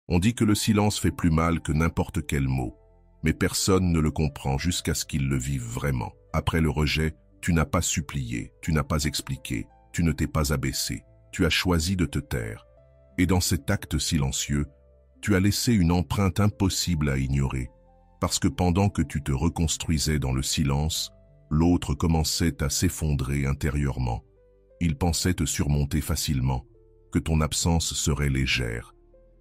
On dit que le silence fait plus mal que n'importe quel mot, mais personne ne le comprend jusqu'à ce qu'il le vive vraiment. Après le rejet, tu n'as pas supplié, tu n'as pas expliqué, tu ne t'es pas abaissé, tu as choisi de te taire. Et dans cet acte silencieux, tu as laissé une empreinte impossible à ignorer, parce que pendant que tu te reconstruisais dans le silence, l'autre commençait à s'effondrer intérieurement. Il pensait te surmonter facilement, que ton absence serait légère.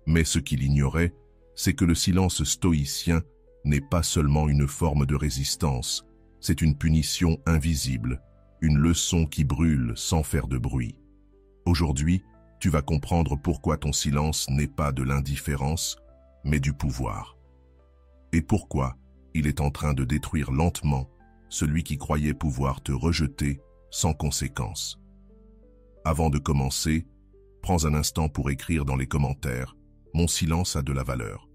Mais ce qu'il ignorait, c'est que le silence stoïcien n'est pas seulement une forme de résistance, c'est une punition invisible, une leçon qui brûle sans faire de bruit. Aujourd'hui, tu vas comprendre pourquoi ton silence n'est pas de l'indifférence, mais du pouvoir. Et pourquoi il est en train de détruire lentement celui qui croyait pouvoir te rejeter sans conséquence. Avant de commencer, prends un instant pour écrire dans les commentaires « Mon silence a de la valeur ».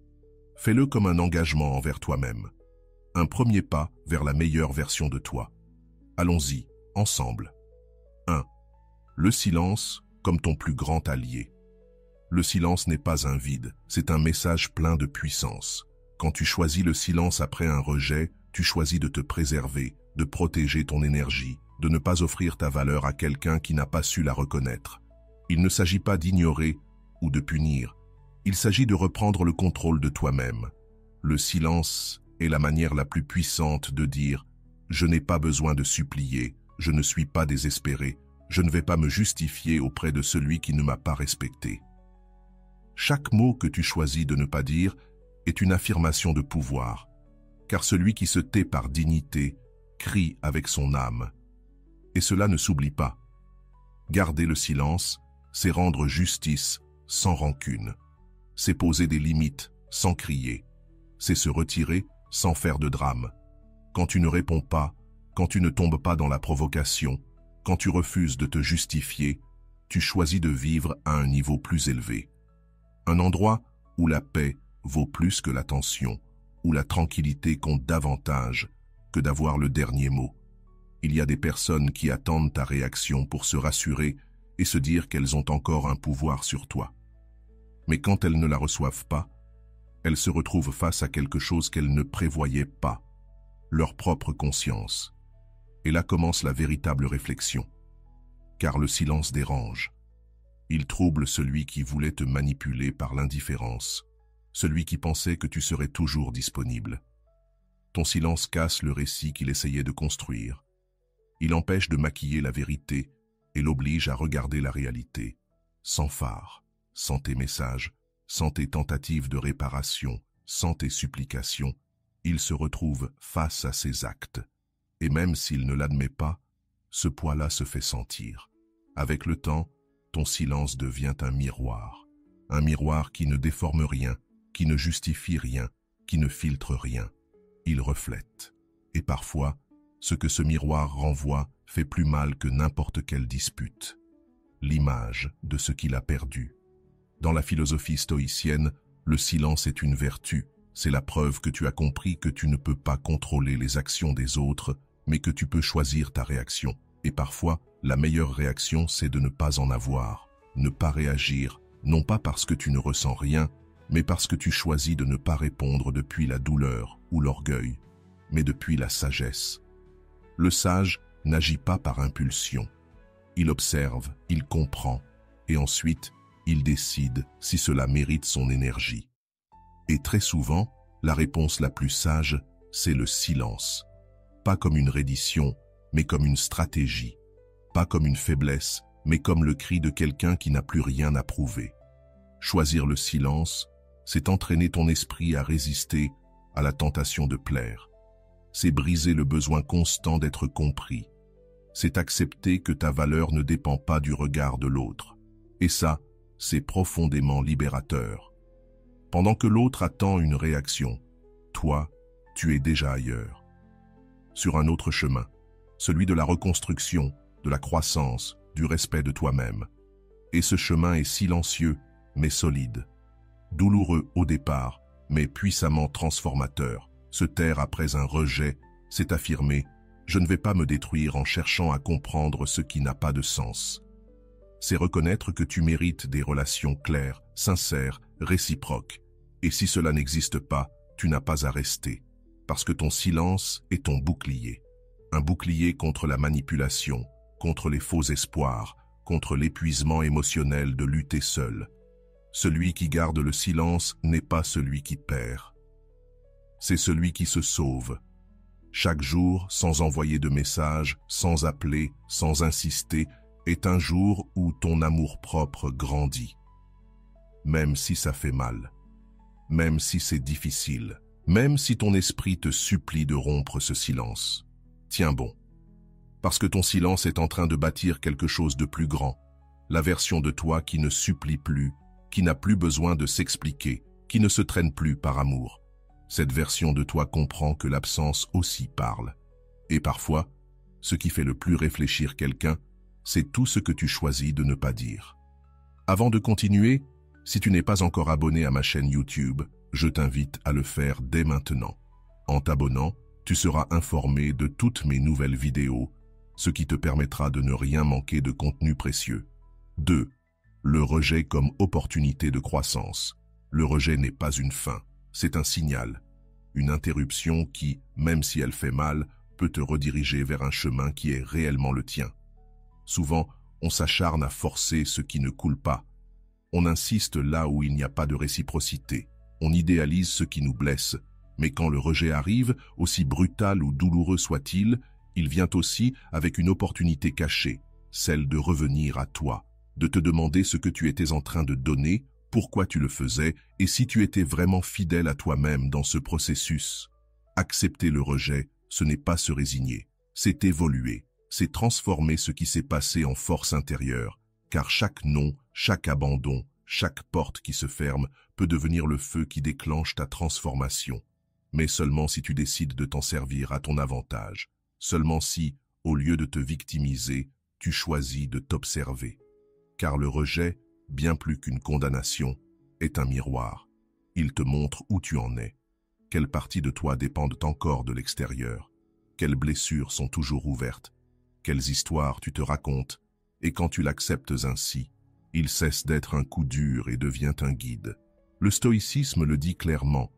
Fais-le comme un engagement envers toi-même. Un premier pas vers la meilleure version de toi. Allons-y, ensemble. 1. Le silence comme ton plus grand allié. Le silence n'est pas un vide, c'est un message plein de puissance. Quand tu choisis le silence après un rejet, tu choisis de te préserver, de protéger ton énergie, de ne pas offrir ta valeur à quelqu'un qui n'a pas su la reconnaître. Il ne s'agit pas d'ignorer ou de punir, il s'agit de reprendre le contrôle de toi-même. Le silence est la manière la plus puissante de dire « Je n'ai pas besoin de supplier, je ne suis pas désespéré, je ne vais pas me justifier auprès de celui qui ne m'a pas respecté. » Chaque mot que tu choisis de ne pas dire est une affirmation de pouvoir, car celui qui se tait par dignité crie avec son âme. Et cela ne s'oublie pas. Garder le silence, c'est rendre justice sans rancune. C'est poser des limites sans crier. C'est se retirer sans faire de drame. Quand tu ne réponds pas, quand tu ne tombes pas dans la provocation, quand tu refuses de te justifier, tu choisis de vivre à un niveau plus élevé. Un endroit où la paix vaut plus que la tension, où la tranquillité compte davantage que d'avoir le dernier mot. Il y a des personnes qui attendent ta réaction pour se rassurer et se dire qu'elles ont encore un pouvoir sur toi. Mais quand elles ne la reçoivent pas, elles se retrouvent face à quelque chose qu'elles ne prévoyaient pas, leur propre conscience. Et là commence la véritable réflexion. Car le silence dérange. Il trouble celui qui voulait te manipuler par l'indifférence, celui qui pensait que tu serais toujours disponible. Ton silence casse le récit qu'il essayait de construire. Il empêche de maquiller la vérité et l'oblige à regarder la réalité, sans phare, sans tes messages, sans tes tentatives de réparation, sans tes supplications. Il se retrouve face à ses actes. Et même s'il ne l'admet pas, ce poids-là se fait sentir. Avec le temps, ton silence devient un miroir qui ne déforme rien, qui ne justifie rien, qui ne filtre rien. Il reflète. Et parfois, ce que ce miroir renvoie fait plus mal que n'importe quelle dispute. L'image de ce qu'il a perdu. Dans la philosophie stoïcienne, le silence est une vertu. C'est la preuve que tu as compris que tu ne peux pas contrôler les actions des autres, mais que tu peux choisir ta réaction. Et parfois, la meilleure réaction, c'est de ne pas en avoir, ne pas réagir, non pas parce que tu ne ressens rien, mais parce que tu choisis de ne pas répondre depuis la douleur ou l'orgueil, mais depuis la sagesse. Le sage n'agit pas par impulsion. Il observe, il comprend, et ensuite, il décide si cela mérite son énergie. Et très souvent, la réponse la plus sage, c'est le silence. Pas comme une reddition, mais comme une stratégie. Pas comme une faiblesse, mais comme le cri de quelqu'un qui n'a plus rien à prouver. Choisir le silence, c'est entraîner ton esprit à résister à la tentation de plaire. C'est briser le besoin constant d'être compris. C'est accepter que ta valeur ne dépend pas du regard de l'autre. Et ça, c'est profondément libérateur. Pendant que l'autre attend une réaction, toi, tu es déjà ailleurs. Sur un autre chemin, celui de la reconstruction, de la croissance, du respect de toi-même. Et ce chemin est silencieux, mais solide. Douloureux au départ, mais puissamment transformateur. Se taire après un rejet, c'est affirmer « Je ne vais pas me détruire en cherchant à comprendre ce qui n'a pas de sens ». C'est reconnaître que tu mérites des relations claires, sincères, réciproque. Et si cela n'existe pas, tu n'as pas à rester, parce que ton silence est ton bouclier. Un bouclier contre la manipulation, contre les faux espoirs, contre l'épuisement émotionnel de lutter seul. Celui qui garde le silence n'est pas celui qui perd. C'est celui qui se sauve. Chaque jour, sans envoyer de message, sans appeler, sans insister, est un jour où ton amour-propre grandit. Même si ça fait mal, même si c'est difficile, même si ton esprit te supplie de rompre ce silence. Tiens bon, parce que ton silence est en train de bâtir quelque chose de plus grand, la version de toi qui ne supplie plus, qui n'a plus besoin de s'expliquer, qui ne se traîne plus par amour. Cette version de toi comprend que l'absence aussi parle. Et parfois, ce qui fait le plus réfléchir quelqu'un, c'est tout ce que tu choisis de ne pas dire. Avant de continuer, si tu n'es pas encore abonné à ma chaîne YouTube, je t'invite à le faire dès maintenant. En t'abonnant, tu seras informé de toutes mes nouvelles vidéos, ce qui te permettra de ne rien manquer de contenu précieux. 2. Le rejet comme opportunité de croissance. Le rejet n'est pas une fin. C'est un signal, une interruption qui, même si elle fait mal, peut te rediriger vers un chemin qui est réellement le tien. Souvent, on s'acharne à forcer ce qui ne coule pas. On insiste là où il n'y a pas de réciprocité. On idéalise ce qui nous blesse. Mais quand le rejet arrive, aussi brutal ou douloureux soit-il, il vient aussi avec une opportunité cachée, celle de revenir à toi, de te demander ce que tu étais en train de donner, pourquoi tu le faisais et si tu étais vraiment fidèle à toi-même dans ce processus. Accepter le rejet, ce n'est pas se résigner, c'est évoluer, c'est transformer ce qui s'est passé en force intérieure, car chaque non, chaque abandon, chaque porte qui se ferme peut devenir le feu qui déclenche ta transformation. Mais seulement si tu décides de t'en servir à ton avantage, seulement si, au lieu de te victimiser, tu choisis de t'observer. Car le rejet, bien plus qu'une condamnation, est un miroir. Il te montre où tu en es, quelles parties de toi dépendent encore de l'extérieur, quelles blessures sont toujours ouvertes, quelles histoires tu te racontes, et quand tu l'acceptes ainsi, il cesse d'être un coup dur et devient un guide. Le stoïcisme le dit clairement,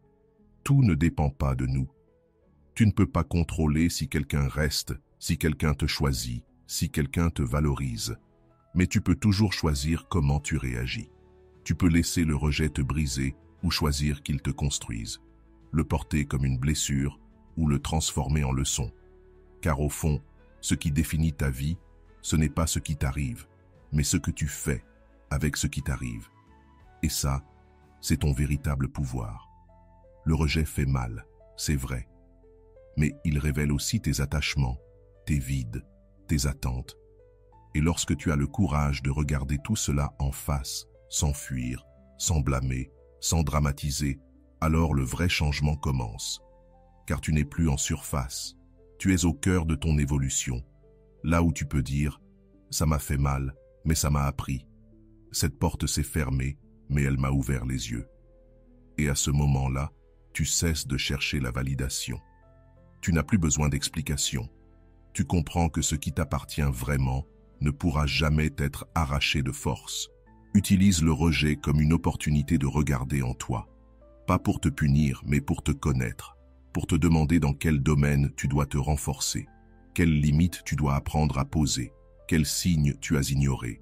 tout ne dépend pas de nous. Tu ne peux pas contrôler si quelqu'un reste, si quelqu'un te choisit, si quelqu'un te valorise. Mais tu peux toujours choisir comment tu réagis. Tu peux laisser le rejet te briser ou choisir qu'il te construise. Le porter comme une blessure ou le transformer en leçon. Car au fond, ce qui définit ta vie, ce n'est pas ce qui t'arrive, mais ce que tu fais avec ce qui t'arrive. Et ça, c'est ton véritable pouvoir. Le rejet fait mal, c'est vrai. Mais il révèle aussi tes attachements, tes vides, tes attentes. Et lorsque tu as le courage de regarder tout cela en face, sans fuir, sans blâmer, sans dramatiser, alors le vrai changement commence. Car tu n'es plus en surface, tu es au cœur de ton évolution. Là où tu peux dire « ça m'a fait mal, mais ça m'a appris ». Cette porte s'est fermée, mais elle m'a ouvert les yeux. Et à ce moment-là, tu cesses de chercher la validation. Tu n'as plus besoin d'explication. Tu comprends que ce qui t'appartient vraiment ne pourra jamais être arraché de force. Utilise le rejet comme une opportunité de regarder en toi. Pas pour te punir, mais pour te connaître. Pour te demander dans quel domaine tu dois te renforcer. Quelles limites tu dois apprendre à poser. Quels signes tu as ignorés.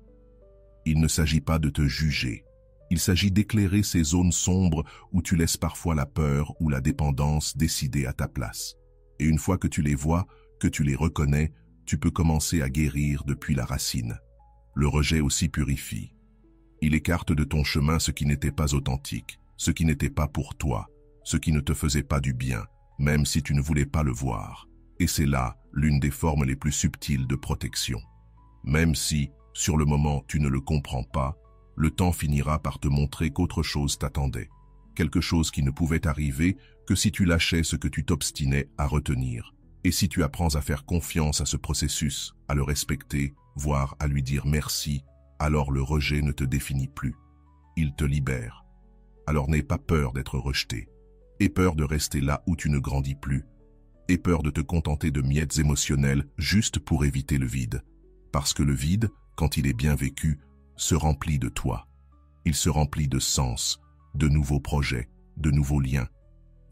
Il ne s'agit pas de te juger. Il s'agit d'éclairer ces zones sombres où tu laisses parfois la peur ou la dépendance décider à ta place. Et une fois que tu les vois, que tu les reconnais, tu peux commencer à guérir depuis la racine. Le rejet aussi purifie. Il écarte de ton chemin ce qui n'était pas authentique, ce qui n'était pas pour toi, ce qui ne te faisait pas du bien, même si tu ne voulais pas le voir. Et c'est là l'une des formes les plus subtiles de protection. Même si, sur le moment, tu ne le comprends pas, le temps finira par te montrer qu'autre chose t'attendait. Quelque chose qui ne pouvait arriver que si tu lâchais ce que tu t'obstinais à retenir. Et si tu apprends à faire confiance à ce processus, à le respecter, voire à lui dire merci, alors le rejet ne te définit plus. Il te libère. Alors n'aie pas peur d'être rejeté. Aie peur de rester là où tu ne grandis plus. Aie peur de te contenter de miettes émotionnelles juste pour éviter le vide. Parce que le vide, quand il est bien vécu, se remplit de toi. Il se remplit de sens, de nouveaux projets, de nouveaux liens.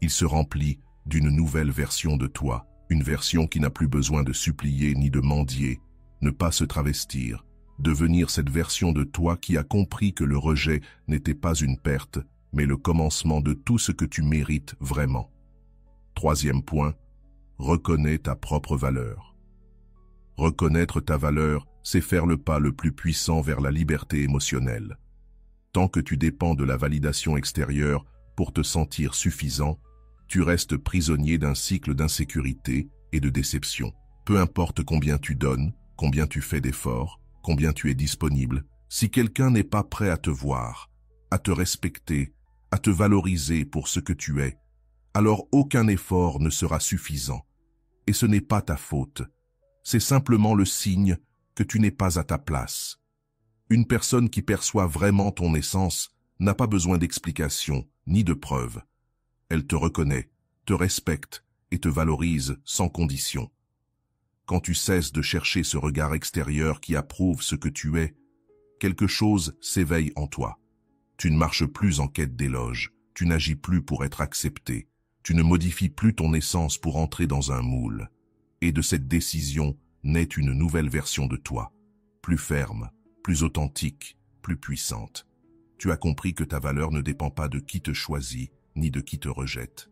Il se remplit d'une nouvelle version de toi, une version qui n'a plus besoin de supplier ni de mendier, ne pas se travestir, devenir cette version de toi qui a compris que le rejet n'était pas une perte, mais le commencement de tout ce que tu mérites vraiment. Troisième point, reconnais ta propre valeur. Reconnaître ta valeur, c'est faire le pas le plus puissant vers la liberté émotionnelle. Tant que tu dépends de la validation extérieure pour te sentir suffisant, tu restes prisonnier d'un cycle d'insécurité et de déception. Peu importe combien tu donnes, combien tu fais d'efforts, combien tu es disponible, si quelqu'un n'est pas prêt à te voir, à te respecter, à te valoriser pour ce que tu es, alors aucun effort ne sera suffisant. Et ce n'est pas ta faute. C'est simplement le signe que tu n'es pas à ta place. Une personne qui perçoit vraiment ton essence n'a pas besoin d'explications ni de preuves. Elle te reconnaît, te respecte et te valorise sans condition. Quand tu cesses de chercher ce regard extérieur qui approuve ce que tu es, quelque chose s'éveille en toi. Tu ne marches plus en quête d'éloge, tu n'agis plus pour être accepté, tu ne modifies plus ton essence pour entrer dans un moule. Et de cette décision naît une nouvelle version de toi, plus ferme, plus authentique, plus puissante. Tu as compris que ta valeur ne dépend pas de qui te choisit, ni de qui te rejette.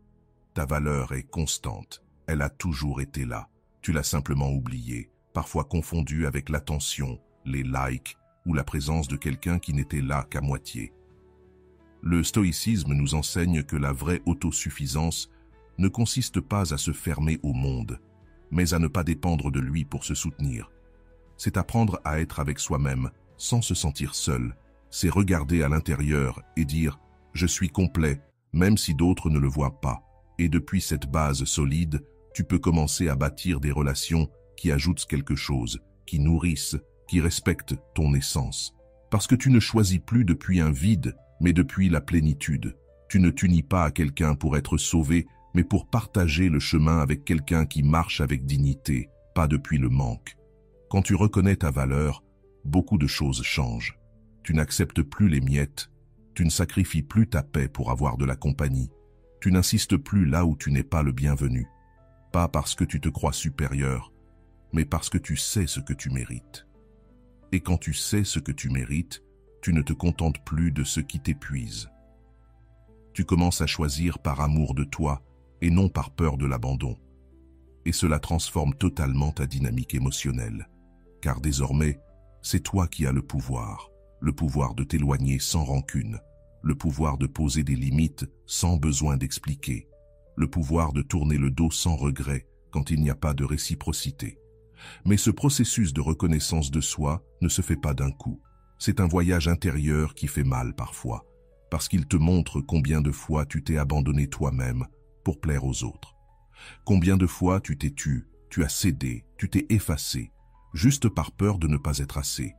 Ta valeur est constante, elle a toujours été là. Tu l'as simplement oubliée, parfois confondue avec l'attention, les likes ou la présence de quelqu'un qui n'était là qu'à moitié. Le stoïcisme nous enseigne que la vraie autosuffisance ne consiste pas à se fermer au monde, mais à ne pas dépendre de lui pour se soutenir. C'est apprendre à être avec soi-même sans se sentir seul. C'est regarder à l'intérieur et dire « je suis complet », même si d'autres ne le voient pas. Et depuis cette base solide, tu peux commencer à bâtir des relations qui ajoutent quelque chose, qui nourrissent, qui respectent ton essence. Parce que tu ne choisis plus depuis un vide, mais depuis la plénitude. Tu ne t'unis pas à quelqu'un pour être sauvé, mais pour partager le chemin avec quelqu'un qui marche avec dignité, pas depuis le manque. Quand tu reconnais ta valeur, beaucoup de choses changent. Tu n'acceptes plus les miettes, tu ne sacrifies plus ta paix pour avoir de la compagnie, tu n'insistes plus là où tu n'es pas le bienvenu. Pas parce que tu te crois supérieur, mais parce que tu sais ce que tu mérites. Et quand tu sais ce que tu mérites, tu ne te contentes plus de ce qui t'épuise. Tu commences à choisir par amour de toi et non par peur de l'abandon. Et cela transforme totalement ta dynamique émotionnelle. Car désormais, c'est toi qui as le pouvoir de t'éloigner sans rancune, le pouvoir de poser des limites sans besoin d'expliquer, le pouvoir de tourner le dos sans regret quand il n'y a pas de réciprocité. Mais ce processus de reconnaissance de soi ne se fait pas d'un coup. C'est un voyage intérieur qui fait mal parfois, parce qu'il te montre combien de fois tu t'es abandonné toi-même pour plaire aux autres. Combien de fois tu t'es tu as cédé, tu t'es effacé, juste par peur de ne pas être assez.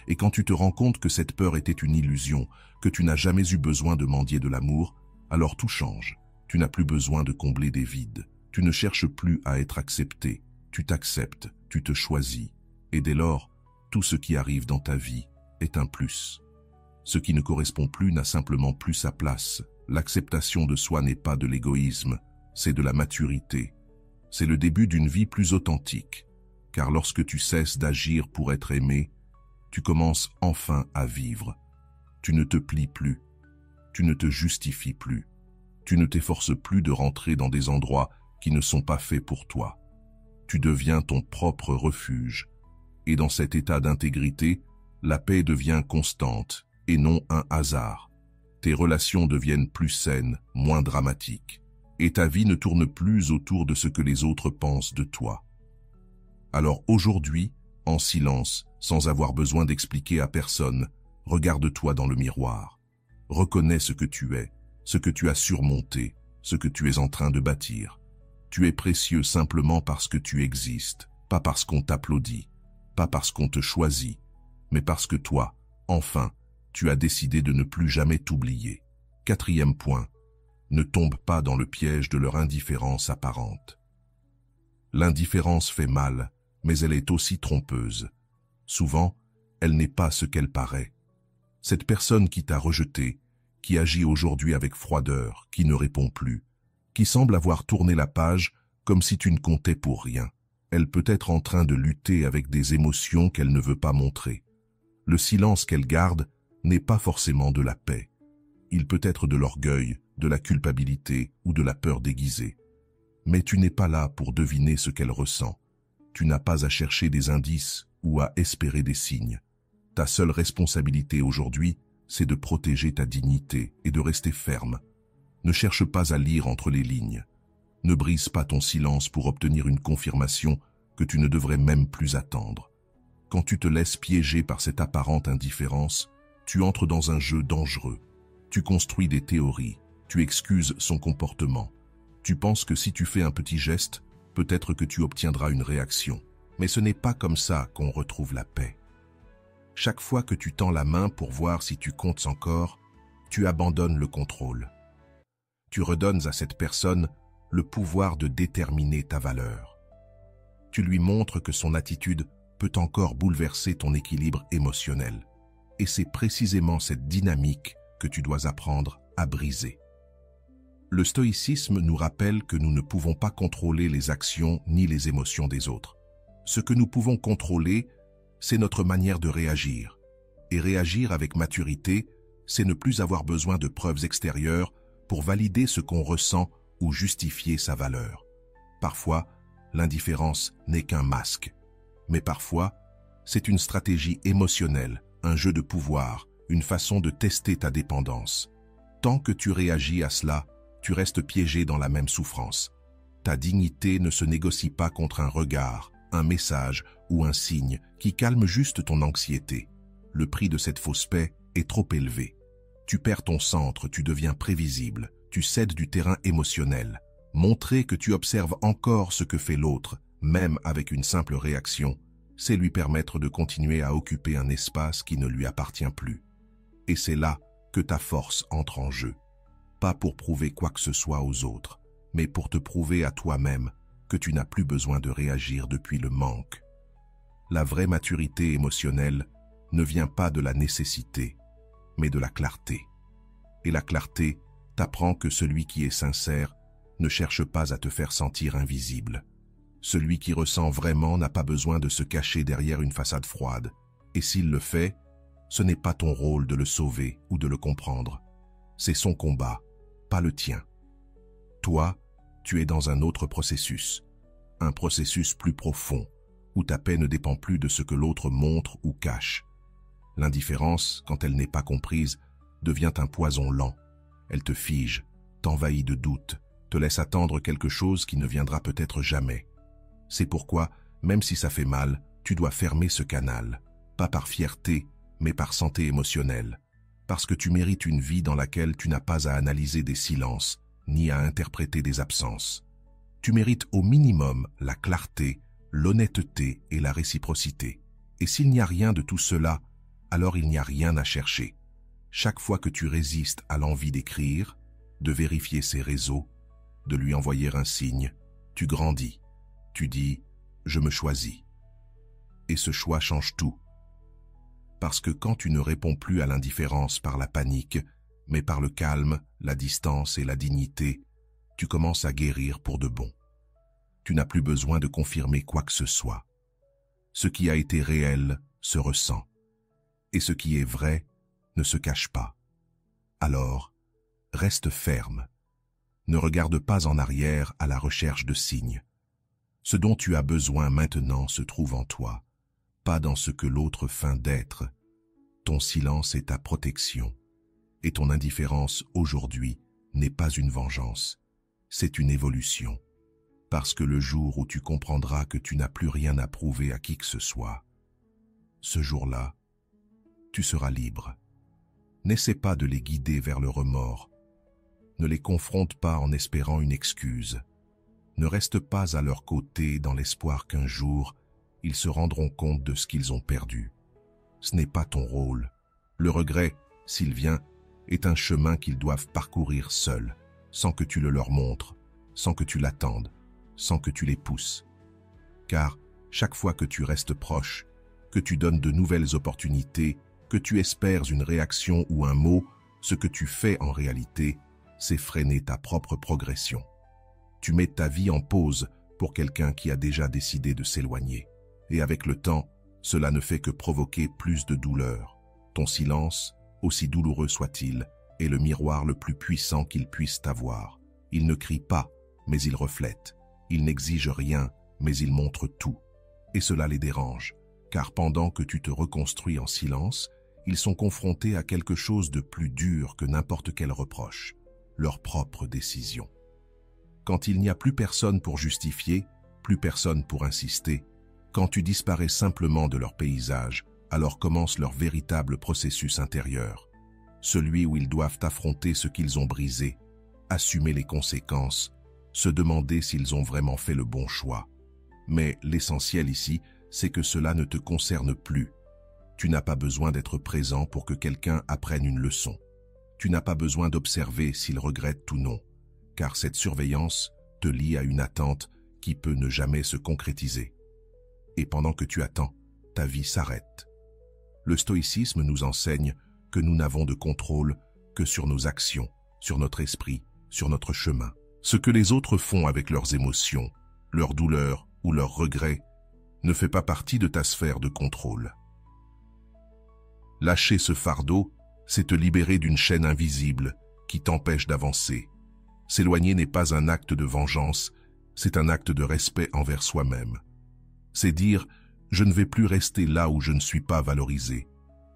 Et quand tu te rends compte que cette peur était une illusion, que tu n'as jamais eu besoin de mendier de l'amour, alors tout change. Tu n'as plus besoin de combler des vides. Tu ne cherches plus à être accepté. Tu t'acceptes, tu te choisis. Et dès lors, tout ce qui arrive dans ta vie est un plus. Ce qui ne correspond plus n'a simplement plus sa place. L'acceptation de soi n'est pas de l'égoïsme, c'est de la maturité. C'est le début d'une vie plus authentique. Car lorsque tu cesses d'agir pour être aimé, tu commences enfin à vivre. Tu ne te plies plus. Tu ne te justifies plus. Tu ne t'efforces plus de rentrer dans des endroits qui ne sont pas faits pour toi. Tu deviens ton propre refuge. Et dans cet état d'intégrité, la paix devient constante et non un hasard. Tes relations deviennent plus saines, moins dramatiques. Et ta vie ne tourne plus autour de ce que les autres pensent de toi. Alors aujourd'hui, en silence, sans avoir besoin d'expliquer à personne, regarde-toi dans le miroir. Reconnais ce que tu es, ce que tu as surmonté, ce que tu es en train de bâtir. Tu es précieux simplement parce que tu existes, pas parce qu'on t'applaudit, pas parce qu'on te choisit, mais parce que toi, enfin, tu as décidé de ne plus jamais t'oublier. Quatrième point, ne tombe pas dans le piège de leur indifférence apparente. L'indifférence fait mal, mais elle est aussi trompeuse. Souvent, elle n'est pas ce qu'elle paraît. Cette personne qui t'a rejeté, qui agit aujourd'hui avec froideur, qui ne répond plus, qui semble avoir tourné la page comme si tu ne comptais pour rien. Elle peut être en train de lutter avec des émotions qu'elle ne veut pas montrer. Le silence qu'elle garde n'est pas forcément de la paix. Il peut être de l'orgueil, de la culpabilité ou de la peur déguisée. Mais tu n'es pas là pour deviner ce qu'elle ressent. Tu n'as pas à chercher des indices ou à espérer des signes. Ta seule responsabilité aujourd'hui, c'est de protéger ta dignité et de rester ferme. Ne cherche pas à lire entre les lignes. Ne brise pas ton silence pour obtenir une confirmation que tu ne devrais même plus attendre. Quand tu te laisses piéger par cette apparente indifférence, tu entres dans un jeu dangereux. Tu construis des théories, tu excuses son comportement. Tu penses que si tu fais un petit geste, peut-être que tu obtiendras une réaction. Mais ce n'est pas comme ça qu'on retrouve la paix. Chaque fois que tu tends la main pour voir si tu comptes encore, tu abandonnes le contrôle. Tu redonnes à cette personne le pouvoir de déterminer ta valeur. Tu lui montres que son attitude peut encore bouleverser ton équilibre émotionnel. Et c'est précisément cette dynamique que tu dois apprendre à briser. Le stoïcisme nous rappelle que nous ne pouvons pas contrôler les actions ni les émotions des autres. Ce que nous pouvons contrôler, c'est notre manière de réagir. Et réagir avec maturité, c'est ne plus avoir besoin de preuves extérieures pour valider ce qu'on ressent ou justifier sa valeur. Parfois, l'indifférence n'est qu'un masque. Mais parfois, c'est une stratégie émotionnelle, un jeu de pouvoir, une façon de tester ta dépendance. Tant que tu réagis à cela, tu restes piégé dans la même souffrance. Ta dignité ne se négocie pas contre un regard, un message ou un signe qui calme juste ton anxiété. Le prix de cette fausse paix est trop élevé. Tu perds ton centre, tu deviens prévisible, tu cèdes du terrain émotionnel. Montrer que tu observes encore ce que fait l'autre, même avec une simple réaction, c'est lui permettre de continuer à occuper un espace qui ne lui appartient plus. Et c'est là que ta force entre en jeu. Pas pour prouver quoi que ce soit aux autres, mais pour te prouver à toi-même que tu n'as plus besoin de réagir depuis le manque. La vraie maturité émotionnelle ne vient pas de la nécessité, mais de la clarté. Et la clarté t'apprend que celui qui est sincère ne cherche pas à te faire sentir invisible. Celui qui ressent vraiment n'a pas besoin de se cacher derrière une façade froide. Et s'il le fait, ce n'est pas ton rôle de le sauver ou de le comprendre. C'est son combat, pas le tien. Toi, tu es dans un autre processus, un processus plus profond, où ta paix ne dépend plus de ce que l'autre montre ou cache. L'indifférence, quand elle n'est pas comprise, devient un poison lent. Elle te fige, t'envahit de doutes, te laisse attendre quelque chose qui ne viendra peut-être jamais. C'est pourquoi, même si ça fait mal, tu dois fermer ce canal, pas par fierté, mais par santé émotionnelle, parce que tu mérites une vie dans laquelle tu n'as pas à analyser des silences, ni à interpréter des absences. Tu mérites au minimum la clarté, l'honnêteté et la réciprocité. Et s'il n'y a rien de tout cela, alors il n'y a rien à chercher. Chaque fois que tu résistes à l'envie d'écrire, de vérifier ses réseaux, de lui envoyer un signe, tu grandis. Tu dis « je me choisis ». Et ce choix change tout. Parce que quand tu ne réponds plus à l'indifférence par la panique, mais par le calme, la distance et la dignité, tu commences à guérir pour de bon. Tu n'as plus besoin de confirmer quoi que ce soit. Ce qui a été réel se ressent. Et ce qui est vrai ne se cache pas. Alors, reste ferme. Ne regarde pas en arrière à la recherche de signes. Ce dont tu as besoin maintenant se trouve en toi, pas dans ce que l'autre feint d'être. Ton silence est ta protection, et ton indifférence aujourd'hui n'est pas une vengeance, c'est une évolution. Parce que le jour où tu comprendras que tu n'as plus rien à prouver à qui que ce soit, ce jour-là, tu seras libre. N'essaie pas de les guider vers le remords. Ne les confronte pas en espérant une excuse. Ne reste pas à leur côté dans l'espoir qu'un jour, ils se rendront compte de ce qu'ils ont perdu. Ce n'est pas ton rôle. Le regret, s'il vient, est un chemin qu'ils doivent parcourir seuls, sans que tu le leur montres, sans que tu l'attendes, sans que tu les pousses. Car chaque fois que tu restes proche, que tu donnes de nouvelles opportunités, que tu espères une réaction ou un mot, Ce que tu fais en réalité, c'est freiner ta propre progression. Tu mets ta vie en pause pour quelqu'un qui a déjà décidé de s'éloigner. Et avec le temps, cela ne fait que provoquer plus de douleur. Ton silence, aussi douloureux soit-il, est le miroir le plus puissant qu'il puisse avoir. Il ne crie pas, mais il reflète. Il n'exige rien, mais il montre tout. Et cela les dérange, car pendant que tu te reconstruis en silence, ils sont confrontés à quelque chose de plus dur que n'importe quel reproche, leur propre décision. Quand il n'y a plus personne pour justifier, plus personne pour insister, quand tu disparais simplement de leur paysage, alors commence leur véritable processus intérieur, celui où ils doivent affronter ce qu'ils ont brisé, assumer les conséquences, se demander s'ils ont vraiment fait le bon choix. Mais l'essentiel ici, c'est que cela ne te concerne plus. Tu n'as pas besoin d'être présent pour que quelqu'un apprenne une leçon. Tu n'as pas besoin d'observer s'il regrette ou non, car cette surveillance te lie à une attente qui peut ne jamais se concrétiser. Et pendant que tu attends, ta vie s'arrête. Le stoïcisme nous enseigne que nous n'avons de contrôle que sur nos actions, sur notre esprit, sur notre chemin. Ce que les autres font avec leurs émotions, leurs douleurs ou leurs regrets ne fait pas partie de ta sphère de contrôle. Lâcher ce fardeau, c'est te libérer d'une chaîne invisible qui t'empêche d'avancer. S'éloigner n'est pas un acte de vengeance, c'est un acte de respect envers soi-même. C'est dire « je ne vais plus rester là où je ne suis pas valorisé.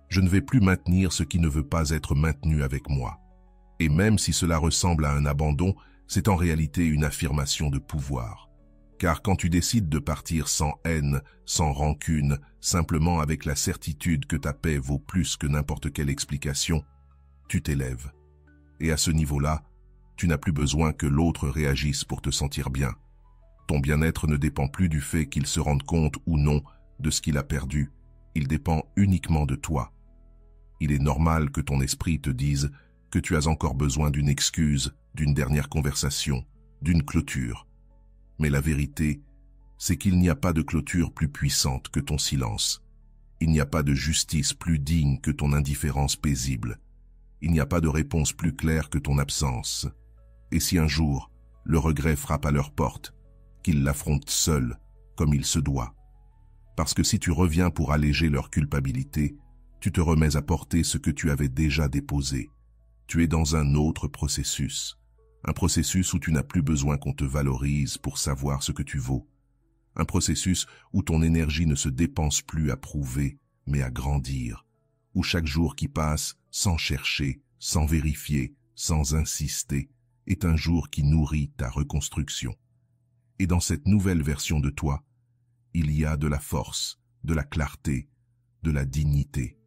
Je ne vais plus maintenir ce qui ne veut pas être maintenu avec moi. » Et même si cela ressemble à un abandon, c'est en réalité une affirmation de pouvoir. Car quand tu décides de partir sans haine, sans rancune, simplement avec la certitude que ta paix vaut plus que n'importe quelle explication, tu t'élèves. Et à ce niveau-là, tu n'as plus besoin que l'autre réagisse pour te sentir bien. Ton bien-être ne dépend plus du fait qu'il se rende compte ou non de ce qu'il a perdu. Il dépend uniquement de toi. Il est normal que ton esprit te dise que tu as encore besoin d'une excuse, d'une dernière conversation, d'une clôture. Mais la vérité, c'est qu'il n'y a pas de clôture plus puissante que ton silence. Il n'y a pas de justice plus digne que ton indifférence paisible. Il n'y a pas de réponse plus claire que ton absence. Et si un jour, le regret frappe à leur porte, qu'ils l'affrontent seuls, comme il se doit. Parce que si tu reviens pour alléger leur culpabilité, tu te remets à porter ce que tu avais déjà déposé. Tu es dans un autre processus. Un processus où tu n'as plus besoin qu'on te valorise pour savoir ce que tu vaux. Un processus où ton énergie ne se dépense plus à prouver, mais à grandir. Où chaque jour qui passe, sans chercher, sans vérifier, sans insister, est un jour qui nourrit ta reconstruction. Et dans cette nouvelle version de toi, il y a de la force, de la clarté, de la dignité.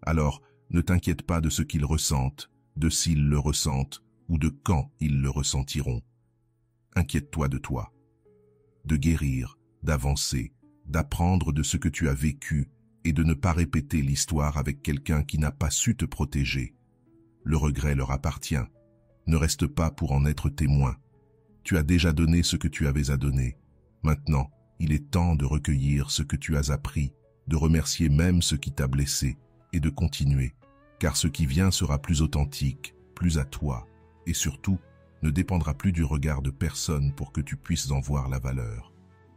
Alors, ne t'inquiète pas de ce qu'ils ressentent, de s'ils le ressentent, ou de quand ils le ressentiront. Inquiète-toi de toi, de guérir, d'avancer, d'apprendre de ce que tu as vécu et de ne pas répéter l'histoire avec quelqu'un qui n'a pas su te protéger. Le regret leur appartient. Ne reste pas pour en être témoin. Tu as déjà donné ce que tu avais à donner. Maintenant, il est temps de recueillir ce que tu as appris, de remercier même ce qui t'a blessé et de continuer, car ce qui vient sera plus authentique, plus à toi, et surtout, ne dépendra plus du regard de personne pour que tu puisses en voir la valeur.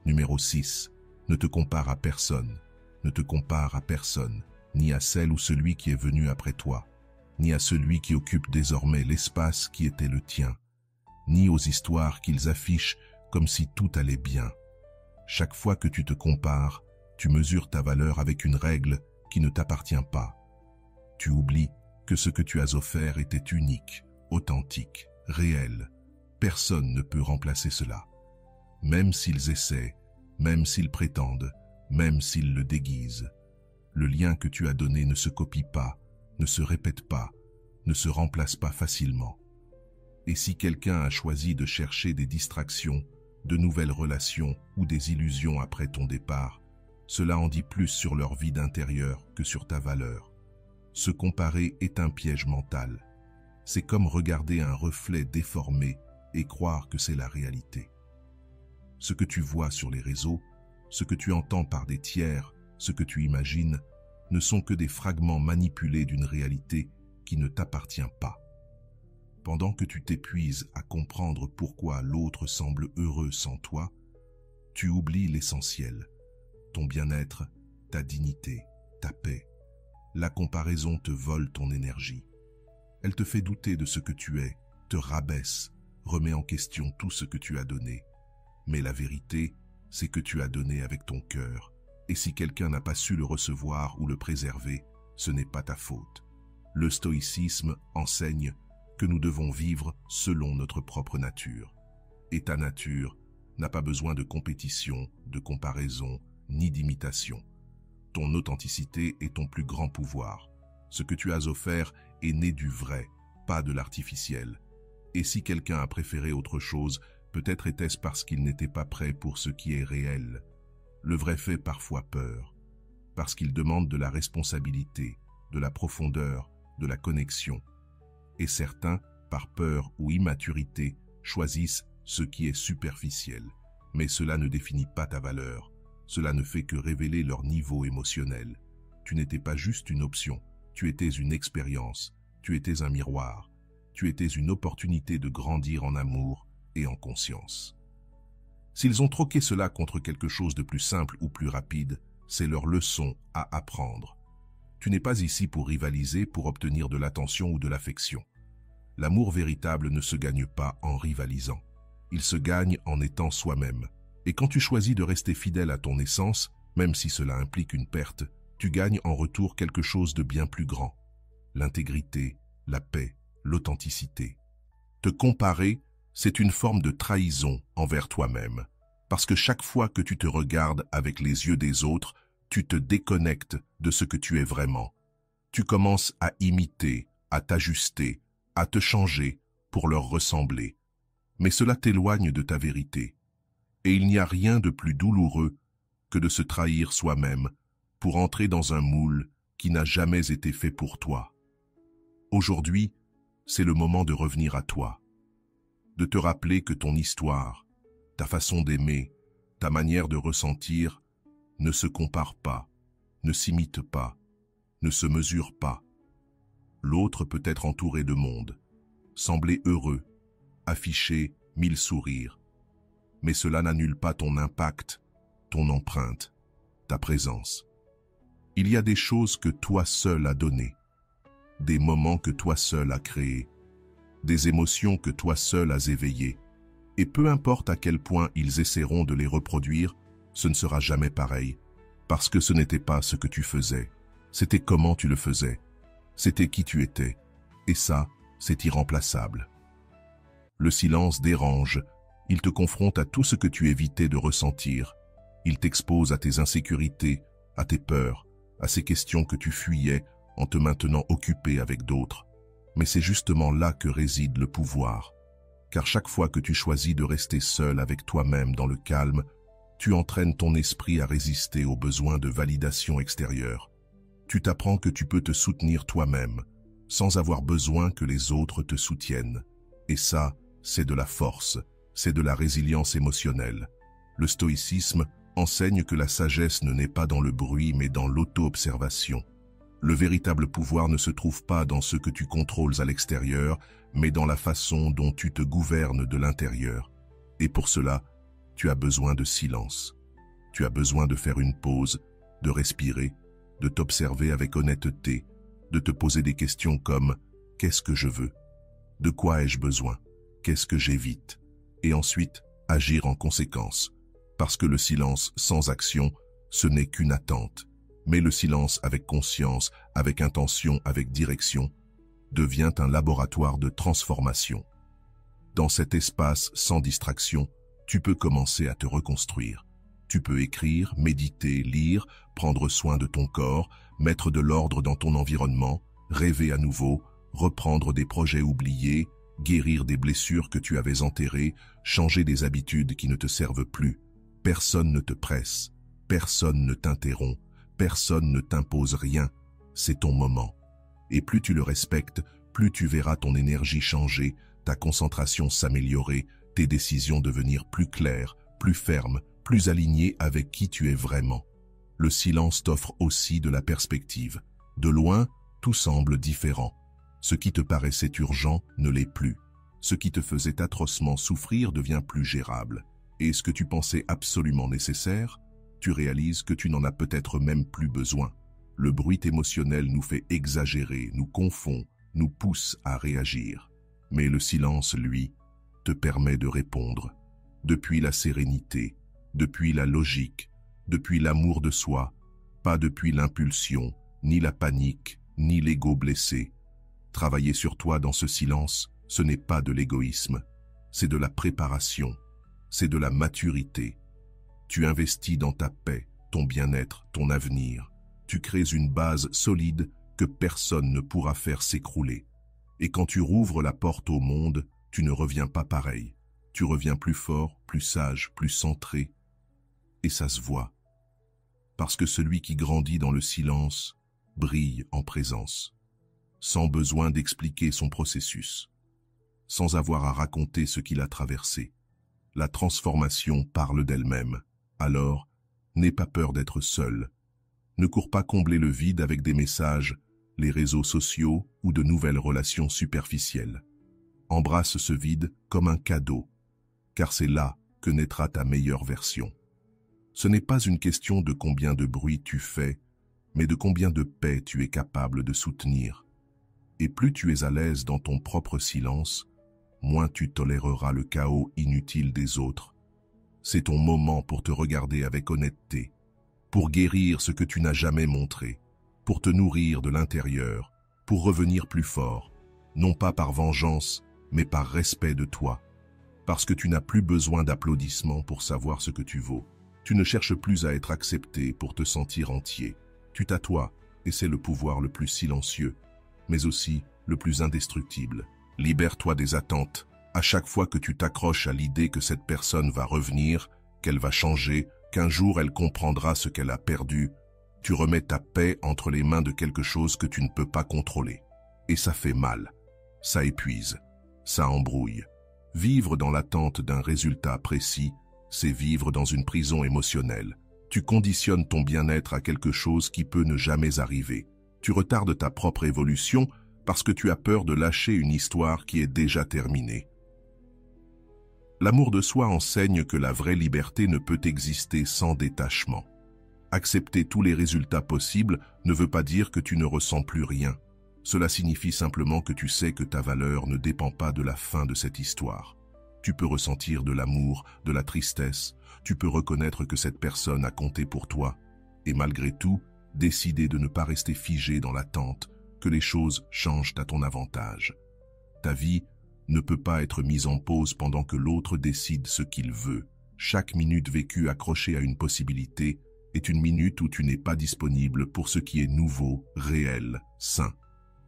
Numéro 6. Ne te compare à personne. Ne te compare à personne, ni à celle ou celui qui est venu après toi, ni à celui qui occupe désormais l'espace qui était le tien, ni aux histoires qu'ils affichent comme si tout allait bien. Chaque fois que tu te compares, tu mesures ta valeur avec une règle qui ne t'appartient pas. Tu oublies que ce que tu as offert était unique, authentique, réel. Personne ne peut remplacer cela. Même s'ils essaient, même s'ils prétendent, même s'ils le déguisent. Le lien que tu as donné ne se copie pas, ne se répète pas, ne se remplace pas facilement. Et si quelqu'un a choisi de chercher des distractions, de nouvelles relations ou des illusions après ton départ, cela en dit plus sur leur vide intérieur que sur ta valeur. Se comparer est un piège mental. C'est comme regarder un reflet déformé et croire que c'est la réalité. Ce que tu vois sur les réseaux, ce que tu entends par des tiers, ce que tu imagines, ne sont que des fragments manipulés d'une réalité qui ne t'appartient pas. Pendant que tu t'épuises à comprendre pourquoi l'autre semble heureux sans toi, tu oublies l'essentiel, ton bien-être, ta dignité, ta paix. La comparaison te vole ton énergie. Elle te fait douter de ce que tu es, te rabaisse, remet en question tout ce que tu as donné. Mais la vérité, c'est que tu as donné avec ton cœur, et si quelqu'un n'a pas su le recevoir ou le préserver, ce n'est pas ta faute. Le stoïcisme enseigne que nous devons vivre selon notre propre nature. Et ta nature n'a pas besoin de compétition, de comparaison, ni d'imitation. Ton authenticité est ton plus grand pouvoir. Ce que tu as offert est né du vrai, pas de l'artificiel. Et si quelqu'un a préféré autre chose, peut-être était-ce parce qu'il n'était pas prêt pour ce qui est réel. Le vrai fait parfois peur, parce qu'il demande de la responsabilité, de la profondeur, de la connexion. Et certains, par peur ou immaturité, choisissent ce qui est superficiel. Mais cela ne définit pas ta valeur. Cela ne fait que révéler leur niveau émotionnel. Tu n'étais pas juste une option, tu étais une expérience, tu étais un miroir, tu étais une opportunité de grandir en amour et en conscience. S'ils ont troqué cela contre quelque chose de plus simple ou plus rapide, c'est leur leçon à apprendre. Tu n'es pas ici pour rivaliser, pour obtenir de l'attention ou de l'affection. L'amour véritable ne se gagne pas en rivalisant. Il se gagne en étant soi-même. Et quand tu choisis de rester fidèle à ton essence, même si cela implique une perte, tu gagnes en retour quelque chose de bien plus grand. L'intégrité, la paix, l'authenticité. Te comparer, c'est une forme de trahison envers toi-même. Parce que chaque fois que tu te regardes avec les yeux des autres, tu te déconnectes de ce que tu es vraiment. Tu commences à imiter, à t'ajuster, à te changer pour leur ressembler. Mais cela t'éloigne de ta vérité. Et il n'y a rien de plus douloureux que de se trahir soi-même pour entrer dans un moule qui n'a jamais été fait pour toi. Aujourd'hui, c'est le moment de revenir à toi, de te rappeler que ton histoire, ta façon d'aimer, ta manière de ressentir ne se compare pas, ne s'imite pas, ne se mesure pas. L'autre peut être entouré de monde, sembler heureux, afficher 1000 sourires. Mais cela n'annule pas ton impact, ton empreinte, ta présence. Il y a des choses que toi seul as données, des moments que toi seul as créés, des émotions que toi seul as éveillées. Et peu importe à quel point ils essaieront de les reproduire, ce ne sera jamais pareil, parce que ce n'était pas ce que tu faisais, c'était comment tu le faisais, c'était qui tu étais, et ça, c'est irremplaçable. Le silence dérange, il te confronte à tout ce que tu évitais de ressentir, il t'expose à tes insécurités, à tes peurs, à ces questions que tu fuyais en te maintenant occupé avec d'autres. Mais c'est justement là que réside le pouvoir. Car chaque fois que tu choisis de rester seul avec toi-même dans le calme, tu entraînes ton esprit à résister aux besoins de validation extérieure. Tu t'apprends que tu peux te soutenir toi-même, sans avoir besoin que les autres te soutiennent. Et ça, c'est de la force, c'est de la résilience émotionnelle. Le stoïcisme enseigne que la sagesse ne naît pas dans le bruit mais dans l'auto-observation. Le véritable pouvoir ne se trouve pas dans ce que tu contrôles à l'extérieur, mais dans la façon dont tu te gouvernes de l'intérieur. Et pour cela, tu as besoin de silence. Tu as besoin de faire une pause, de respirer, de t'observer avec honnêteté, de te poser des questions comme « Qu'est-ce que je veux ? De quoi ai-je besoin ? Qu'est-ce que j'évite ?» Et ensuite, agir en conséquence. Parce que le silence sans action, ce n'est qu'une attente. Mais le silence avec conscience, avec intention, avec direction, devient un laboratoire de transformation. Dans cet espace sans distraction, tu peux commencer à te reconstruire. Tu peux écrire, méditer, lire, prendre soin de ton corps, mettre de l'ordre dans ton environnement, rêver à nouveau, reprendre des projets oubliés, guérir des blessures que tu avais enterrées, changer des habitudes qui ne te servent plus. Personne ne te presse, personne ne t'interrompt, personne ne t'impose rien, c'est ton moment. Et plus tu le respectes, plus tu verras ton énergie changer, ta concentration s'améliorer, tes décisions devenir plus claires, plus fermes, plus alignées avec qui tu es vraiment. Le silence t'offre aussi de la perspective. De loin, tout semble différent. Ce qui te paraissait urgent ne l'est plus. Ce qui te faisait atrocement souffrir devient plus gérable. Et ce que tu pensais absolument nécessaire, tu réalises que tu n'en as peut-être même plus besoin. Le bruit émotionnel nous fait exagérer, nous confond, nous pousse à réagir. Mais le silence, lui, te permet de répondre. Depuis la sérénité, depuis la logique, depuis l'amour de soi, pas depuis l'impulsion, ni la panique, ni l'ego blessé. Travailler sur toi dans ce silence, ce n'est pas de l'égoïsme, c'est de la préparation, c'est de la maturité. Tu investis dans ta paix, ton bien-être, ton avenir. Tu crées une base solide que personne ne pourra faire s'écrouler. Et quand tu rouvres la porte au monde, tu ne reviens pas pareil. Tu reviens plus fort, plus sage, plus centré. Et ça se voit. Parce que celui qui grandit dans le silence brille en présence, sans besoin d'expliquer son processus, sans avoir à raconter ce qu'il a traversé. La transformation parle d'elle-même. Alors, n'aie pas peur d'être seul. Ne cours pas combler le vide avec des messages, les réseaux sociaux ou de nouvelles relations superficielles. Embrasse ce vide comme un cadeau, car c'est là que naîtra ta meilleure version. Ce n'est pas une question de combien de bruit tu fais, mais de combien de paix tu es capable de soutenir. Et plus tu es à l'aise dans ton propre silence, moins tu toléreras le chaos inutile des autres. C'est ton moment pour te regarder avec honnêteté, pour guérir ce que tu n'as jamais montré, pour te nourrir de l'intérieur, pour revenir plus fort, non pas par vengeance, mais par respect de toi. Parce que tu n'as plus besoin d'applaudissements pour savoir ce que tu vaux. Tu ne cherches plus à être accepté pour te sentir entier. Tu t'assois, et c'est le pouvoir le plus silencieux, mais aussi le plus indestructible. Libère-toi des attentes. À chaque fois que tu t'accroches à l'idée que cette personne va revenir, qu'elle va changer, qu'un jour elle comprendra ce qu'elle a perdu, tu remets ta paix entre les mains de quelque chose que tu ne peux pas contrôler. Et ça fait mal. Ça épuise. Ça embrouille. Vivre dans l'attente d'un résultat précis, c'est vivre dans une prison émotionnelle. Tu conditionnes ton bien-être à quelque chose qui peut ne jamais arriver. Tu retardes ta propre évolution parce que tu as peur de lâcher une histoire qui est déjà terminée. L'amour de soi enseigne que la vraie liberté ne peut exister sans détachement. Accepter tous les résultats possibles ne veut pas dire que tu ne ressens plus rien. Cela signifie simplement que tu sais que ta valeur ne dépend pas de la fin de cette histoire. Tu peux ressentir de l'amour, de la tristesse, tu peux reconnaître que cette personne a compté pour toi, et malgré tout, décider de ne pas rester figé dans l'attente, que les choses changent à ton avantage. Ta vie ne peut pas être mise en pause pendant que l'autre décide ce qu'il veut. Chaque minute vécue accrochée à une possibilité est une minute où tu n'es pas disponible pour ce qui est nouveau, réel, sain.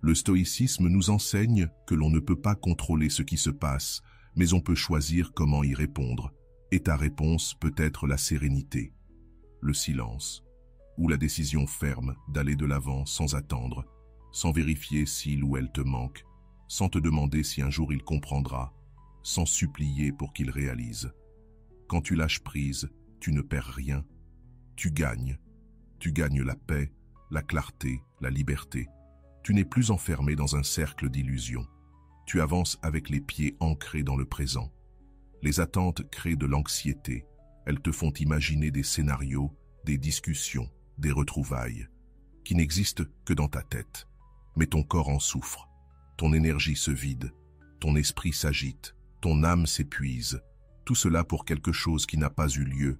Le stoïcisme nous enseigne que l'on ne peut pas contrôler ce qui se passe, mais on peut choisir comment y répondre. Et ta réponse peut être la sérénité, le silence, ou la décision ferme d'aller de l'avant sans attendre, sans vérifier s'il ou elle te manque, sans te demander si un jour il comprendra, sans supplier pour qu'il réalise. Quand tu lâches prise, tu ne perds rien. Tu gagnes. Tu gagnes la paix, la clarté, la liberté. Tu n'es plus enfermé dans un cercle d'illusions. Tu avances avec les pieds ancrés dans le présent. Les attentes créent de l'anxiété. Elles te font imaginer des scénarios, des discussions, des retrouvailles, qui n'existent que dans ta tête. Mais ton corps en souffre. Ton énergie se vide, ton esprit s'agite, ton âme s'épuise. Tout cela pour quelque chose qui n'a pas eu lieu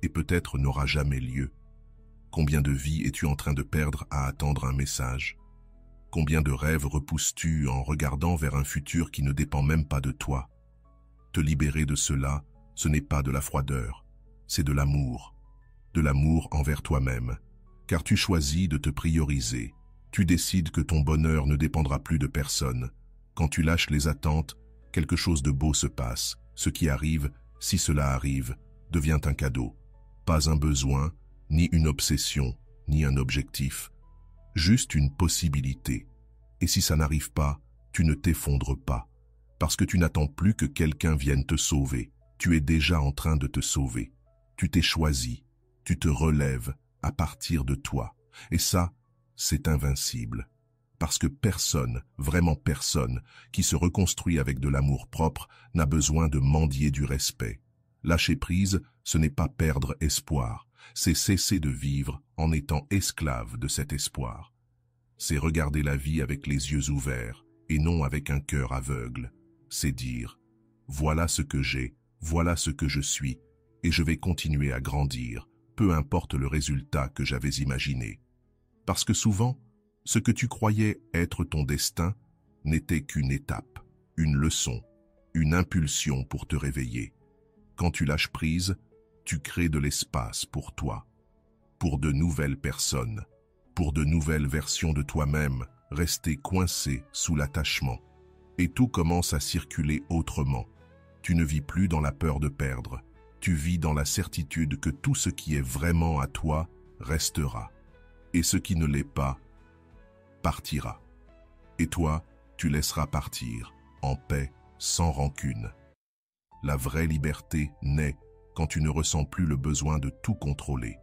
et peut-être n'aura jamais lieu. Combien de vies es-tu en train de perdre à attendre un message? Combien de rêves repousses-tu en regardant vers un futur qui ne dépend même pas de toi? Te libérer de cela, ce n'est pas de la froideur, c'est de l'amour envers toi-même, car tu choisis de te prioriser. Tu décides que ton bonheur ne dépendra plus de personne. Quand tu lâches les attentes, quelque chose de beau se passe. Ce qui arrive, si cela arrive, devient un cadeau. Pas un besoin, ni une obsession, ni un objectif. Juste une possibilité. Et si ça n'arrive pas, tu ne t'effondres pas. Parce que tu n'attends plus que quelqu'un vienne te sauver. Tu es déjà en train de te sauver. Tu t'es choisi. Tu te relèves à partir de toi. Et ça, c'est invincible. parce que personne, vraiment personne, qui se reconstruit avec de l'amour propre n'a besoin de mendier du respect. Lâcher prise, ce n'est pas perdre espoir, c'est cesser de vivre en étant esclave de cet espoir. C'est regarder la vie avec les yeux ouverts et non avec un cœur aveugle. C'est dire « Voilà ce que j'ai, voilà ce que je suis, et je vais continuer à grandir, peu importe le résultat que j'avais imaginé. » Parce que souvent, ce que tu croyais être ton destin n'était qu'une étape, une leçon, une impulsion pour te réveiller. Quand tu lâches prise, tu crées de l'espace pour toi, pour de nouvelles personnes, pour de nouvelles versions de toi-même, restées coincées sous l'attachement. Et tout commence à circuler autrement. Tu ne vis plus dans la peur de perdre, tu vis dans la certitude que tout ce qui est vraiment à toi restera, et ce qui ne l'est pas partira. Et toi, tu laisseras partir, en paix, sans rancune. La vraie liberté naît quand tu ne ressens plus le besoin de tout contrôler,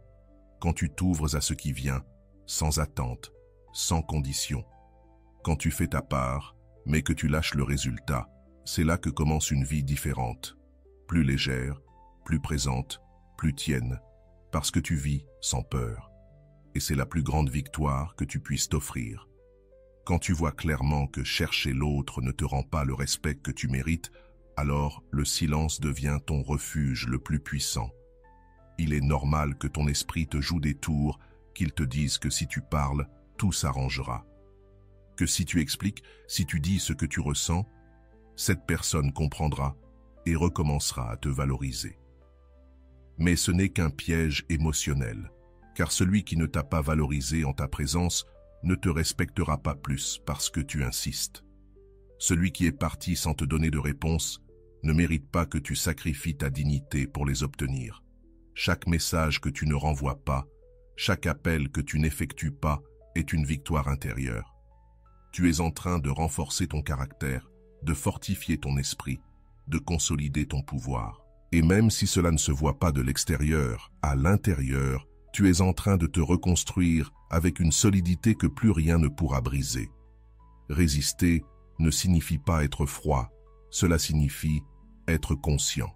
quand tu t'ouvres à ce qui vient, sans attente, sans condition. Quand tu fais ta part, mais que tu lâches le résultat, c'est là que commence une vie différente, plus légère, plus présente, plus tienne, parce que tu vis sans peur. Et c'est la plus grande victoire que tu puisses t'offrir. Quand tu vois clairement que chercher l'autre ne te rend pas le respect que tu mérites, alors le silence devient ton refuge le plus puissant. Il est normal que ton esprit te joue des tours, qu'il te dise que si tu parles, tout s'arrangera. Que si tu expliques, si tu dis ce que tu ressens, cette personne comprendra et recommencera à te valoriser. Mais ce n'est qu'un piège émotionnel, car celui qui ne t'a pas valorisé en ta présence ne te respectera pas plus parce que tu insistes. Celui qui est parti sans te donner de réponse ne mérite pas que tu sacrifies ta dignité pour les obtenir. Chaque message que tu ne renvoies pas, chaque appel que tu n'effectues pas est une victoire intérieure. Tu es en train de renforcer ton caractère, de fortifier ton esprit, de consolider ton pouvoir. Et même si cela ne se voit pas de l'extérieur, à l'intérieur, tu es en train de te reconstruire avec une solidité que plus rien ne pourra briser. Résister ne signifie pas être froid, cela signifie être conscient.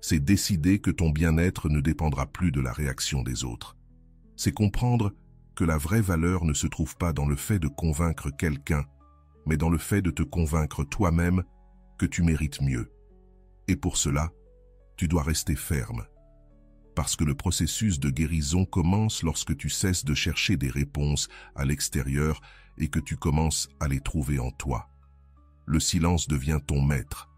C'est décider que ton bien-être ne dépendra plus de la réaction des autres. C'est comprendre que la vraie valeur ne se trouve pas dans le fait de convaincre quelqu'un, mais dans le fait de te convaincre toi-même que tu mérites mieux. Et pour cela, tu dois rester ferme. Parce que le processus de guérison commence lorsque tu cesses de chercher des réponses à l'extérieur et que tu commences à les trouver en toi. Le silence devient ton maître.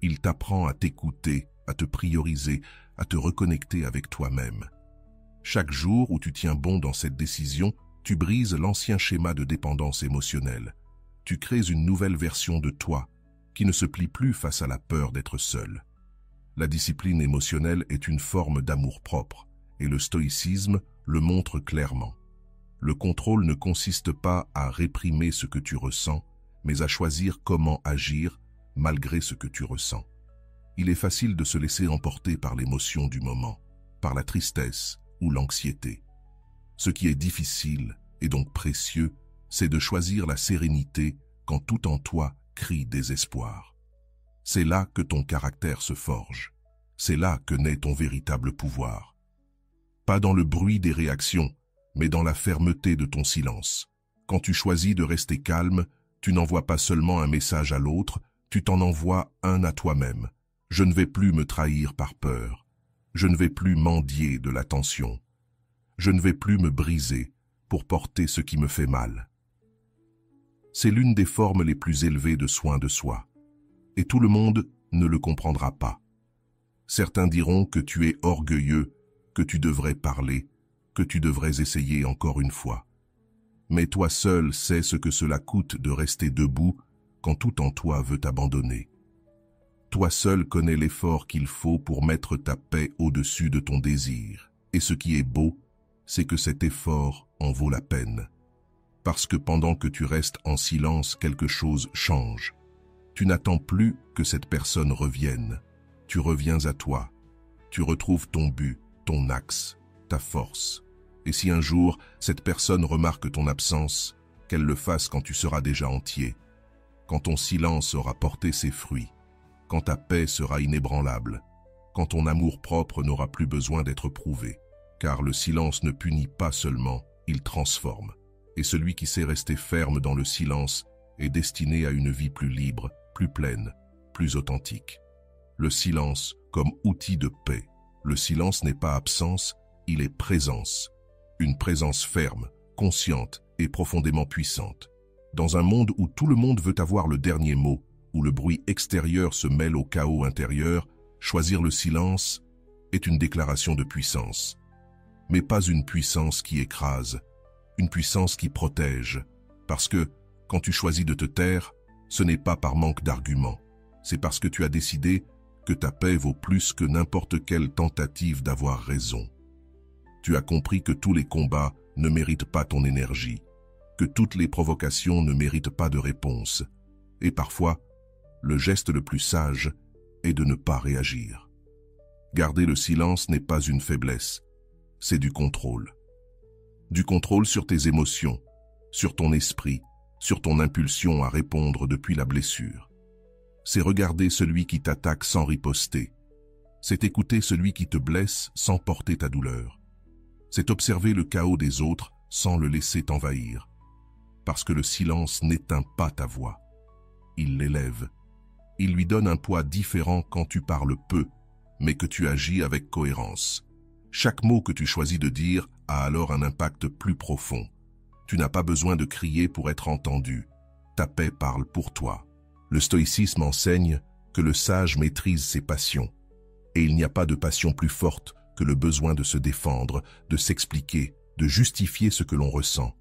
Il t'apprend à t'écouter, à te prioriser, à te reconnecter avec toi-même. Chaque jour où tu tiens bon dans cette décision, tu brises l'ancien schéma de dépendance émotionnelle. Tu crées une nouvelle version de toi qui ne se plie plus face à la peur d'être seul. La discipline émotionnelle est une forme d'amour-propre et le stoïcisme le montre clairement. Le contrôle ne consiste pas à réprimer ce que tu ressens, mais à choisir comment agir malgré ce que tu ressens. Il est facile de se laisser emporter par l'émotion du moment, par la tristesse ou l'anxiété. Ce qui est difficile et donc précieux, c'est de choisir la sérénité quand tout en toi crie désespoir. C'est là que ton caractère se forge. C'est là que naît ton véritable pouvoir. Pas dans le bruit des réactions, mais dans la fermeté de ton silence. Quand tu choisis de rester calme, tu n'envoies pas seulement un message à l'autre, tu t'en envoies un à toi-même. Je ne vais plus me trahir par peur. Je ne vais plus mendier de l'attention. Je ne vais plus me briser pour porter ce qui me fait mal. C'est l'une des formes les plus élevées de soin de soi. Et tout le monde ne le comprendra pas. Certains diront que tu es orgueilleux, que tu devrais parler, que tu devrais essayer encore une fois. Mais toi seul sais ce que cela coûte de rester debout quand tout en toi veut t'abandonner. Toi seul connais l'effort qu'il faut pour mettre ta paix au-dessus de ton désir. Et ce qui est beau, c'est que cet effort en vaut la peine. Parce que pendant que tu restes en silence, quelque chose change. Tu n'attends plus que cette personne revienne. Tu reviens à toi. Tu retrouves ton but, ton axe, ta force. Et si un jour, cette personne remarque ton absence, qu'elle le fasse quand tu seras déjà entier, quand ton silence aura porté ses fruits, quand ta paix sera inébranlable, quand ton amour-propre n'aura plus besoin d'être prouvé. Car le silence ne punit pas seulement, il transforme. Et celui qui sait rester ferme dans le silence est destiné à une vie plus libre, plus pleine, plus authentique. Le silence comme outil de paix. Le silence n'est pas absence, il est présence. Une présence ferme, consciente et profondément puissante. Dans un monde où tout le monde veut avoir le dernier mot, où le bruit extérieur se mêle au chaos intérieur, choisir le silence est une déclaration de puissance. Mais pas une puissance qui écrase, une puissance qui protège. Parce que, quand tu choisis de te taire, ce n'est pas par manque d'arguments. C'est parce que tu as décidé que ta paix vaut plus que n'importe quelle tentative d'avoir raison. Tu as compris que tous les combats ne méritent pas ton énergie, que toutes les provocations ne méritent pas de réponse. Et parfois, le geste le plus sage est de ne pas réagir. Garder le silence n'est pas une faiblesse, c'est du contrôle. Du contrôle sur tes émotions, sur ton esprit, sur ton impulsion à répondre depuis la blessure. C'est regarder celui qui t'attaque sans riposter. C'est écouter celui qui te blesse sans porter ta douleur. C'est observer le chaos des autres sans le laisser t'envahir. Parce que le silence n'éteint pas ta voix. Il l'élève. Il lui donne un poids différent quand tu parles peu, mais que tu agis avec cohérence. Chaque mot que tu choisis de dire a alors un impact plus profond. Tu n'as pas besoin de crier pour être entendu. Ta paix parle pour toi. Le stoïcisme enseigne que le sage maîtrise ses passions. Et il n'y a pas de passion plus forte que le besoin de se défendre, de s'expliquer, de justifier ce que l'on ressent.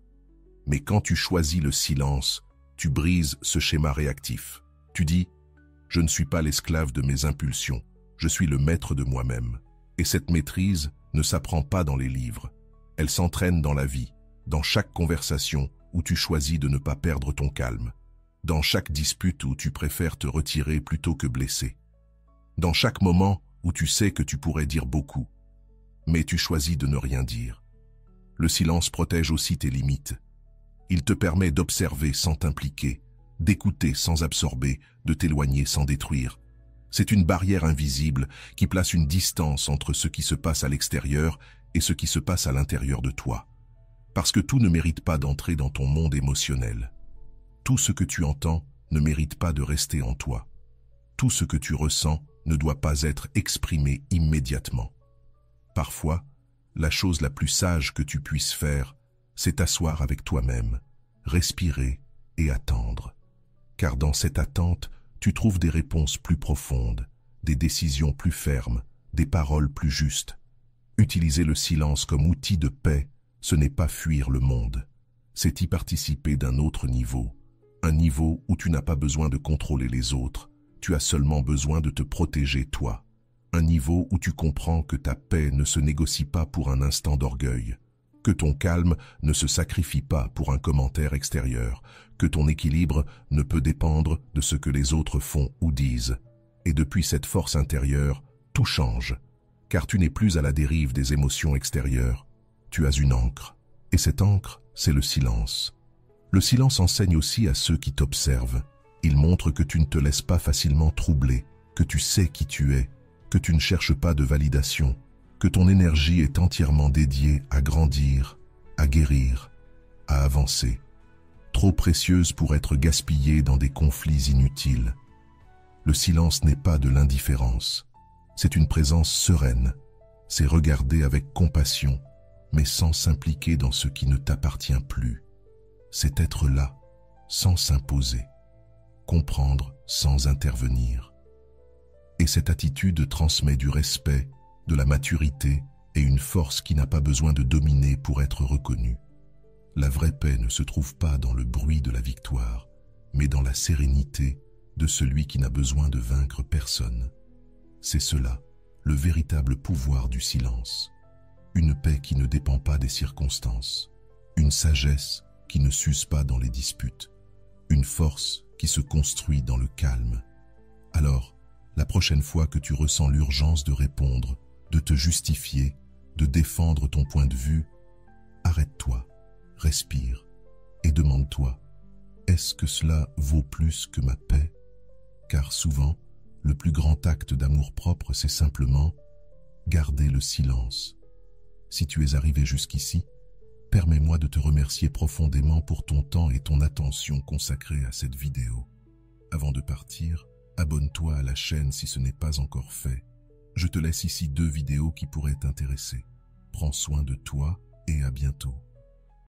Mais quand tu choisis le silence, tu brises ce schéma réactif. Tu dis « Je ne suis pas l'esclave de mes impulsions, je suis le maître de moi-même ». Et cette maîtrise ne s'apprend pas dans les livres. Elle s'entraîne dans la vie, dans chaque conversation où tu choisis de ne pas perdre ton calme, dans chaque dispute où tu préfères te retirer plutôt que blesser, dans chaque moment où tu sais que tu pourrais dire beaucoup, mais tu choisis de ne rien dire. Le silence protège aussi tes limites. Il te permet d'observer sans t'impliquer, d'écouter sans absorber, de t'éloigner sans détruire. C'est une barrière invisible qui place une distance entre ce qui se passe à l'extérieur et ce qui se passe à l'intérieur de toi. Parce que tout ne mérite pas d'entrer dans ton monde émotionnel. Tout ce que tu entends ne mérite pas de rester en toi. Tout ce que tu ressens ne doit pas être exprimé immédiatement. Parfois, la chose la plus sage que tu puisses faire, c'est t'asseoir avec toi-même, respirer et attendre. Car dans cette attente, tu trouves des réponses plus profondes, des décisions plus fermes, des paroles plus justes. Utiliser le silence comme outil de paix, ce n'est pas fuir le monde, c'est y participer d'un autre niveau. Un niveau où tu n'as pas besoin de contrôler les autres, tu as seulement besoin de te protéger toi. Un niveau où tu comprends que ta paix ne se négocie pas pour un instant d'orgueil, que ton calme ne se sacrifie pas pour un commentaire extérieur, que ton équilibre ne peut dépendre de ce que les autres font ou disent. Et depuis cette force intérieure, tout change, car tu n'es plus à la dérive des émotions extérieures. Tu as une ancre, et cette ancre, c'est le silence. Le silence enseigne aussi à ceux qui t'observent. Il montre que tu ne te laisses pas facilement troubler, que tu sais qui tu es, que tu ne cherches pas de validation, que ton énergie est entièrement dédiée à grandir, à guérir, à avancer, trop précieuse pour être gaspillée dans des conflits inutiles. Le silence n'est pas de l'indifférence, c'est une présence sereine, c'est regarder avec compassion, mais sans s'impliquer dans ce qui ne t'appartient plus. C'est être là, sans s'imposer, comprendre sans intervenir. Et cette attitude transmet du respect, de la maturité et une force qui n'a pas besoin de dominer pour être reconnue. La vraie paix ne se trouve pas dans le bruit de la victoire, mais dans la sérénité de celui qui n'a besoin de vaincre personne. C'est cela, le véritable pouvoir du silence. Une paix qui ne dépend pas des circonstances, une sagesse qui ne s'use pas dans les disputes, une force qui se construit dans le calme. Alors, la prochaine fois que tu ressens l'urgence de répondre, de te justifier, de défendre ton point de vue, arrête-toi, respire et demande-toi, est-ce que cela vaut plus que ma paix? Car souvent, le plus grand acte d'amour-propre, c'est simplement garder le silence. Si tu es arrivé jusqu'ici, permets-moi de te remercier profondément pour ton temps et ton attention consacrés à cette vidéo. Avant de partir, abonne-toi à la chaîne si ce n'est pas encore fait. Je te laisse ici 2 vidéos qui pourraient t'intéresser. Prends soin de toi et à bientôt.